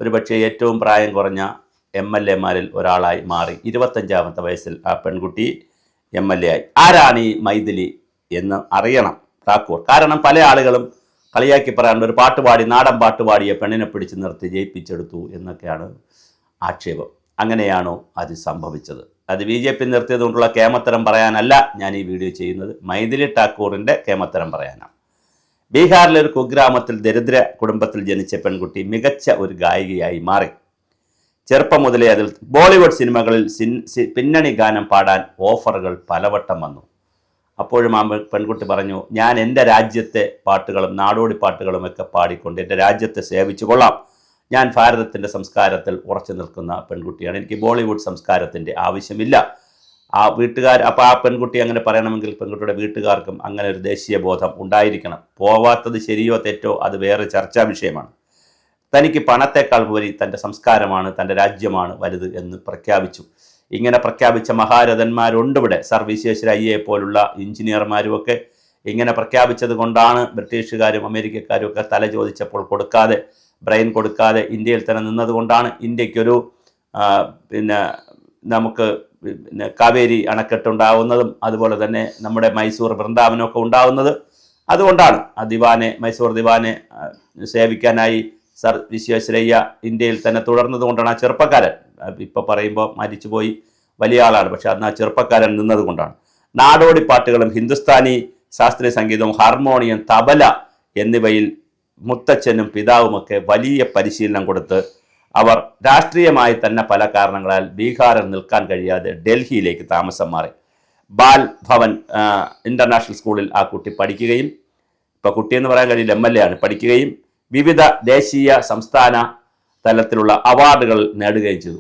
ഒരുപക്ഷെ ഏറ്റവും പ്രായം കുറഞ്ഞ MLA മാരിൽ ഒരാളായി മാറി. 25ാമത്തെ വയസ്സിൽ ആ പെൺകുട്ടി MLA ആയി. ആരാണ് ഈ മൈഥിലി എന്ന് അറിയണം ഠാക്കൂർ. കാരണം പല ആളുകളും കളിയാക്കി പറയാനുള്ള ഒരു പാട്ടുപാടി, നാടൻ പാട്ടുപാടിയെ പെണ്ണിനെ പിടിച്ച് നിർത്തി ജയിപ്പിച്ചെടുത്തു എന്നൊക്കെയാണ് ആക്ഷേപം. അങ്ങനെയാണോ അത് സംഭവിച്ചത്? അത് BJP നിർത്തിയതുകൊണ്ടുള്ള കേമത്തരം പറയാനല്ല ഞാൻ ഈ വീഡിയോ ചെയ്യുന്നത്. മൈഥിലി ഠാക്കൂറിൻ്റെ കേമത്തരം പറയാനാണ്. ബീഹാറിലെ ഒരു കുഗ്രാമത്തിൽ ദരിദ്ര കുടുംബത്തിൽ ജനിച്ച പെൺകുട്ടി മികച്ച ഒരു ഗായികയായി മാറി. ചെറുപ്പം മുതലേ അതിൽ ബോളിവുഡ് സിനിമകളിൽ പിന്നണി ഗാനം പാടാൻ ഓഫറുകൾ പലവട്ടം വന്നു. അപ്പോഴും ആ പെൺകുട്ടി പറഞ്ഞു, ഞാൻ എൻ്റെ രാജ്യത്തെ പാട്ടുകളും നാടോടി പാട്ടുകളും ഒക്കെ പാടിക്കൊണ്ട് എൻ്റെ രാജ്യത്തെ സേവിച്ചു കൊള്ളാം. ഞാൻ ഭാരതത്തിൻ്റെ സംസ്കാരത്തിൽ ഉറച്ചു നിൽക്കുന്ന പെൺകുട്ടിയാണ്. എനിക്ക് ബോളിവുഡ് സംസ്കാരത്തിൻ്റെ ആവശ്യമില്ല. അപ്പോൾ ആ പെൺകുട്ടി അങ്ങനെ പറയണമെങ്കിൽ പെൺകുട്ടിയുടെ വീട്ടുകാർക്കും അങ്ങനെ ഒരു ദേശീയ ബോധം ഉണ്ടായിരിക്കണം. പോവാത്തത് ശരിയോ തെറ്റോ അത് വേറെ ചർച്ചാ വിഷയമാണ്. തനിക്ക് പണത്തേക്കാൾ ഉപരി തൻ്റെ സംസ്കാരമാണ്, തൻ്റെ രാജ്യമാണ് വലുത് എന്ന് പ്രഖ്യാപിച്ചു. ഇങ്ങനെ പ്രഖ്യാപിച്ച മഹാരഥന്മാരുണ്ട് ഇവിടെ. സർ വിശ്വേശ്വരയ്യയെ പോലുള്ള എഞ്ചിനീയർമാരുമൊക്കെ ഇങ്ങനെ പ്രഖ്യാപിച്ചത് കൊണ്ടാണ് ബ്രിട്ടീഷുകാരും അമേരിക്കക്കാരും ഒക്കെ തല ചോദിച്ചപ്പോൾ കൊടുക്കാതെ, ബ്രെയിൻ കൊടുക്കാതെ ഇന്ത്യയിൽ തന്നെ നിന്നതുകൊണ്ടാണ് ഇന്ത്യക്കൊരു നമുക്ക് കാവേരി അണക്കെട്ടുണ്ടാവുന്നതും അതുപോലെ തന്നെ നമ്മുടെ മൈസൂർ വൃന്ദാവനമൊക്കെ ഉണ്ടാവുന്നത് അതുകൊണ്ടാണ്. ആ ദിവാനെ, മൈസൂർ ദിവാനെ സേവിക്കാനായി സർ വിശ്വേശ്വരയ്യ ഇന്ത്യയിൽ തന്നെ തുടർന്നത് കൊണ്ടാണ്. ആ ചെറുപ്പക്കാരൻ ഇപ്പോൾ പറയുമ്പോൾ മരിച്ചുപോയി, വലിയ ആളാണ്, പക്ഷെ അന്ന് ആ ചെറുപ്പക്കാരൻ നിന്നത് കൊണ്ടാണ്. നാടോടി പാട്ടുകളും ഹിന്ദുസ്ഥാനി ശാസ്ത്രീയ സംഗീതവും ഹാർമോണിയം, തബല എന്നിവയിൽ മുത്തച്ഛനും പിതാവുമൊക്കെ വലിയ പരിശീലനം കൊടുത്ത് അവർ രാഷ്ട്രീയമായി തന്നെ പല കാരണങ്ങളാൽ ബീഹാറിൽ നിൽക്കാൻ കഴിയാതെ ഡൽഹിയിലേക്ക് താമസം മാറി. ബാൽ ഭവൻ ഇൻ്റർനാഷണൽ സ്കൂളിൽ ആ കുട്ടി പഠിക്കുകയും, ഇപ്പോൾ കുട്ടിയെന്ന് പറയാൻ കഴിയില്ല, MLA ആണ്, പഠിക്കുകയും വിവിധ ദേശീയ സംസ്ഥാന തലത്തിലുള്ള അവാർഡുകൾ നേടുകയും ചെയ്തു.